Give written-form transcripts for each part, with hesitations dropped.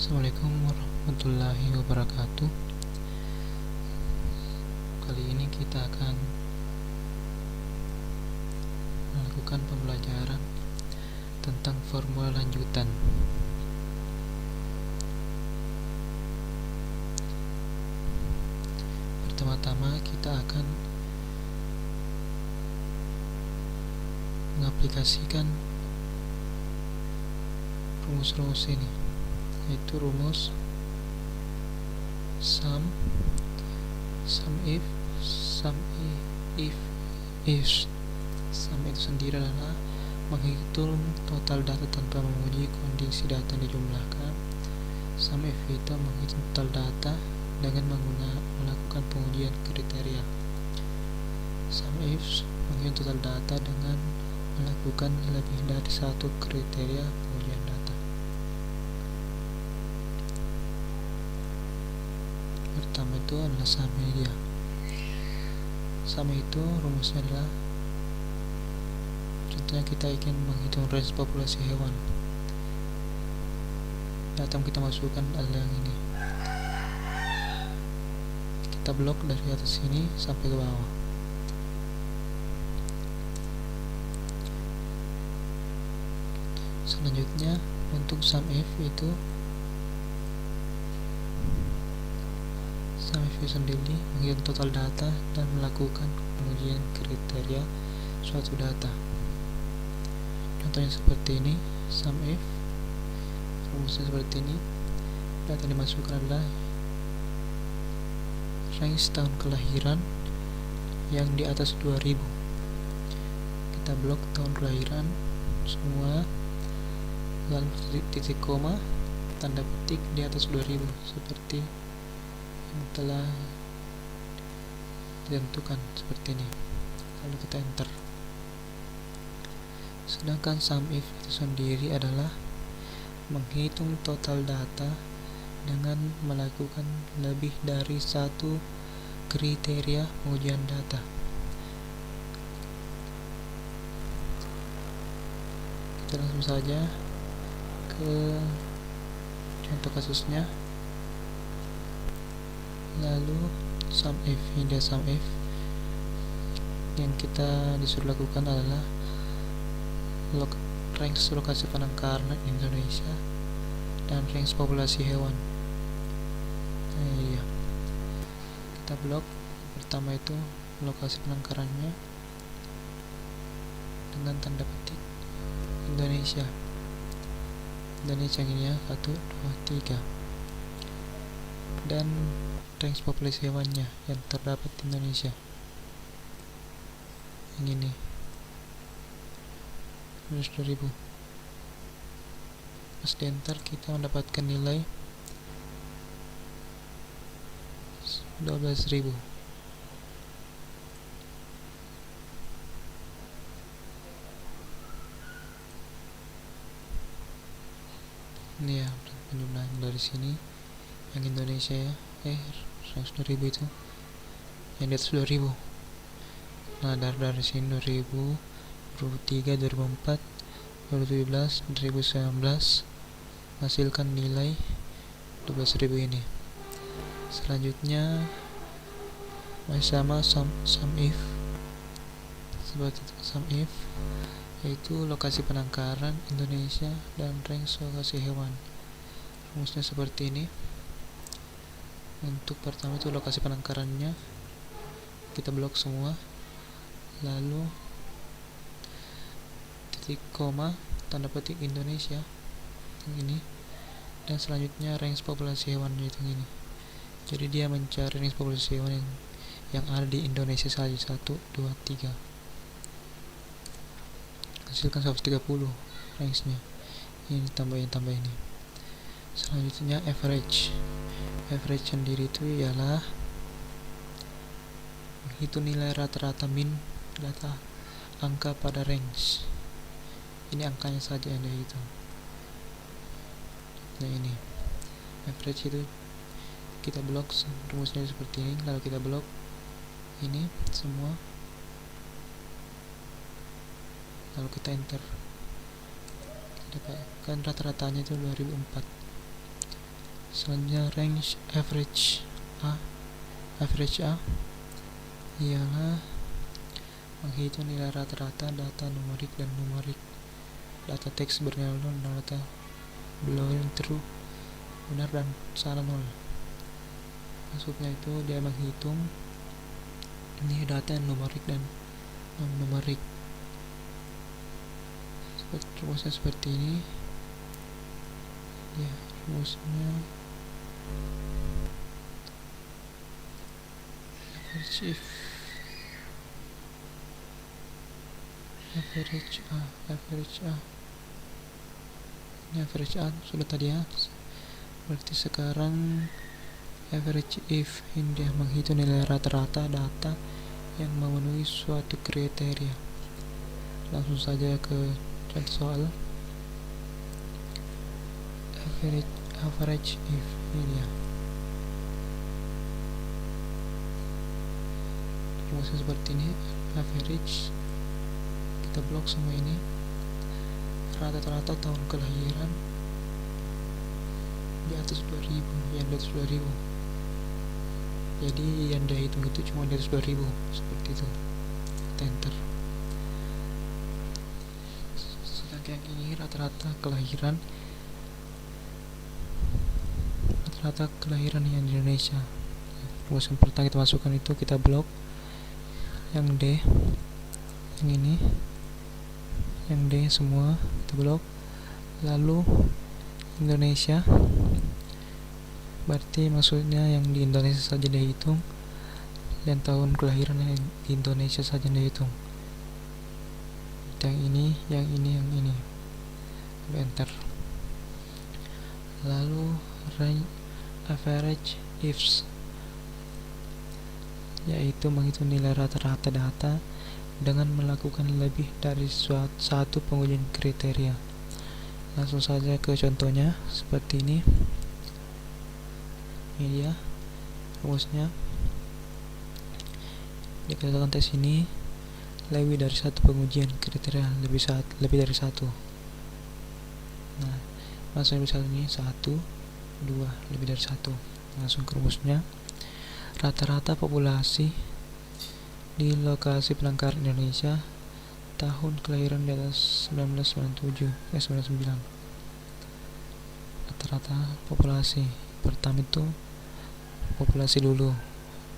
Assalamualaikum warahmatullahi wabarakatuh. Kali ini kita akan melakukan pembelajaran tentang formula lanjutan. Pertama-tama kita akan mengaplikasikan rumus-rumus ini, yaitu rumus sum if sum itu sendiri adalah menghitung total data tanpa menguji kondisi data yang dijumlahkan. Sum if itu menghitung total data dengan melakukan pengujian kriteria. Sum if menghitung total data dengan melakukan lebih dari satu kriteria pengujian data. Pertama itu adalah sum media. Sum itu rumusnya adalah, contohnya kita ingin menghitung range populasi hewan. Data yang kita masukkan adalah yang ini. Kita blok dari atas sini sampai ke bawah. Selanjutnya untuk sum if itu sendiri menghitung total data dan melakukan pengujian kriteria suatu data. Contohnya seperti ini. Sum if rumusnya seperti ini. Data yang dimasukkan adalah range tahun kelahiran yang di atas 2000. Kita blok tahun kelahiran semua, lalu titik koma, tanda petik di atas 2000 seperti yang telah ditentukan seperti ini. Lalu kita enter. Sedangkan sum if itu sendiri adalah menghitung total data dengan melakukan lebih dari satu kriteria pengujian data. Kita langsung saja ke contoh kasusnya. Lalu sum if, ini sum if yang kita disuruh lakukan adalah range lokasi penangkaran Indonesia dan range populasi hewan. Kita blok pertama itu lokasi penangkarannya dengan tanda petik Indonesia yang ini ya, 1, 2, 3, dan range populasi hewannya yang terdapat di Indonesia yang ini 2000. Pas di enter kita mendapatkan nilai 12.000. Ini ya penjumlahan dari sini yang Indonesia ya, 100.000 itu yang di atas 2000. Nah dari sini 2000, 2003, 2004, 2017, 2019 hasilkan nilai 12.000 ini. Selanjutnya masih sama sum if, seperti sum if yaitu lokasi penangkaran Indonesia dan range lokasi hewan. Rumusnya seperti ini. Untuk pertama itu lokasi penangkarannya kita blok semua, lalu titik koma, tanda petik Indonesia yang ini, dan selanjutnya range populasi hewan itu yang ini. Jadi dia mencari range populasi hewan yang ada di Indonesia saja, 1, 2, 3. Hasilkan 130 range nya. Ini tambah ini. Selanjutnya average sendiri itu ialah menghitung nilai rata-rata min data angka pada range. Ini angkanya saja yang dihitung. Nah ini average itu kita blok rumusnya seperti ini, lalu kita blok ini semua, lalu kita enter. Dapatkan rata-ratanya itu 2004. Selanjutnya range average A. Average A ialah menghitung nilai rata-rata data numerik dan numerik, data teks bernilai 0 dan data boolean true, benar dan salah 0. Maksudnya itu dia menghitung ini data numerik dan non numerik. Rumusnya seperti ini ya, rumusnya average A ini average A sudah tadi ya. Berarti sekarang average if ini dia menghitung nilai rata-rata data yang memenuhi suatu kriteria. Langsung saja ke contoh soal. Average if ini dia. Rumusnya seperti ini. Average kita blok semua ini, rata-rata tahun kelahiran di atas 2000, yang di atas 2000. Jadi yang dia hitung itu cuma di atas 2000, seperti itu. Enter. Sedangkan yang ini rata-rata kelahiran yang di Indonesia. Rumus yang pertama kita masukkan itu kita blok yang D, yang ini, yang D semua kita blok. Lalu Indonesia, berarti maksudnya yang di Indonesia saja dihitung, dan tahun kelahiran yang di Indonesia saja dihitung. Yang ini, yang ini, yang ini. Lalu enter. Lalu range average ifs, yaitu menghitung nilai rata-rata data dengan melakukan lebih dari satu pengujian kriteria. Langsung saja ke contohnya seperti ini. Ini dia rumusnya. Dikatakan tes ini lebih dari satu pengujian kriteria, lebih dari satu. Nah, langsung misalnya ini 1, 2, lebih dari satu. Langsung ke rumusnya. Rata-rata populasi di lokasi penangkaran Indonesia tahun kelahiran di atas 1997 99. Rata-rata populasi pertama itu populasi dulu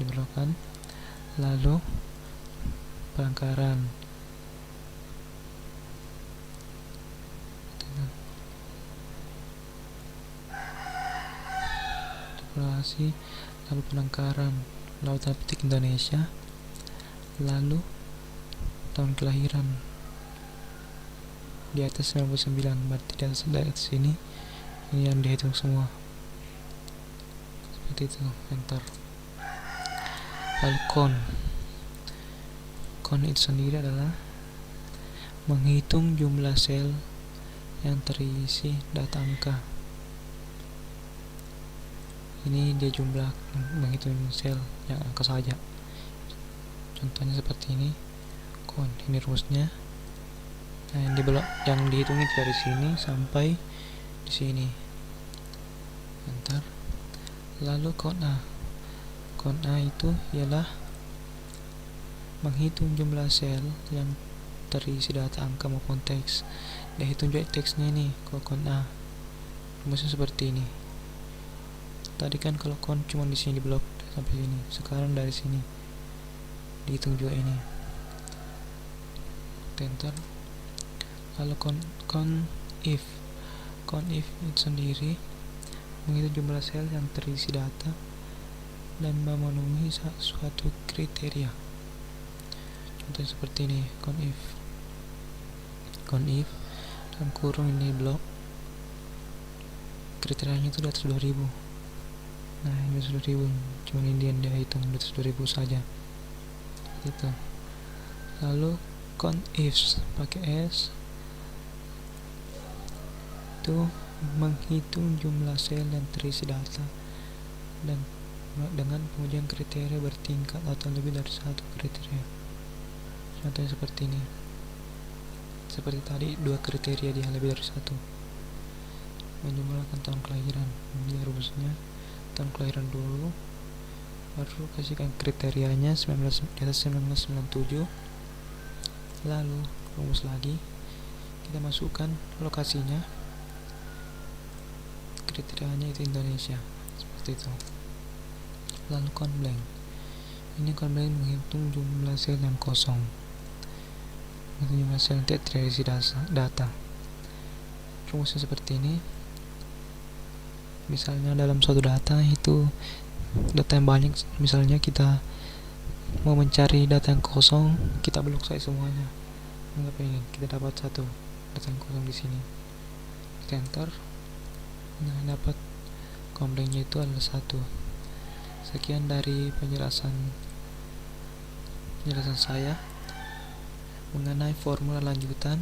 diperlukan, lalu penangkaran, populasi, lalu penangkaran, lalu tanda petik Indonesia, lalu tahun kelahiran di atas 99. Berarti di atas ini yang dihitung semua seperti itu. Enter. Lalu count itu sendiri adalah menghitung jumlah sel yang terisi data angka. Ini dia jumlah, menghitung sel yang angka saja. Contohnya seperti ini. Count ini rumusnya. Nah, yang dihitung itu dari sini sampai di sini. Enter. Lalu count A itu ialah menghitung jumlah sel yang terisi data angka maupun teks. Dia hitung juga teksnya ini. Kalau count A rumusnya seperti ini. Tadi kan kalau count cuma di sini di blok sampai sini. Sekarang dari sini dihitung juga ini. Enter. Lalu count if itu sendiri menghitung jumlah sel yang terisi data dan memenuhi suatu kriteria. Contohnya seperti ini. Count if dalam kurung ini blok kriterianya itu di atas 2000. Nah, ini 2000, cuma ini dia hitung di atas 2000 saja gitu. Lalu count ifs pakai S itu menghitung jumlah sel yang terisi data dan dengan pengujian kriteria bertingkat atau lebih dari satu kriteria. Contohnya seperti ini. Seperti tadi, 2 kriteria dia lebih dari 1. menjumlahkan tahun kelahiran. Ini rumusnya, tahun kelahiran dulu, baru kasihkan kriterianya di atas 1997, lalu rumus lagi, kita masukkan lokasinya, kriterianya itu Indonesia, seperti itu. Lalu count blank, ini count blank menghitung jumlah sel yang kosong, jumlah sel yang tidak terisi data. Rumusnya seperti ini. Misalnya dalam suatu data itu data yang banyak, misalnya kita mau mencari data yang kosong, kita blok saya semuanya. Anggap ini kita dapat satu data yang kosong di sini, kita enter, nah dapat komplengnya itu adalah 1. Sekian dari penjelasan saya mengenai formula lanjutan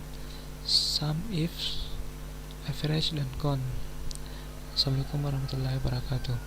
sum, if, average, dan count. Assalamualaikum warahmatullahi wabarakatuh.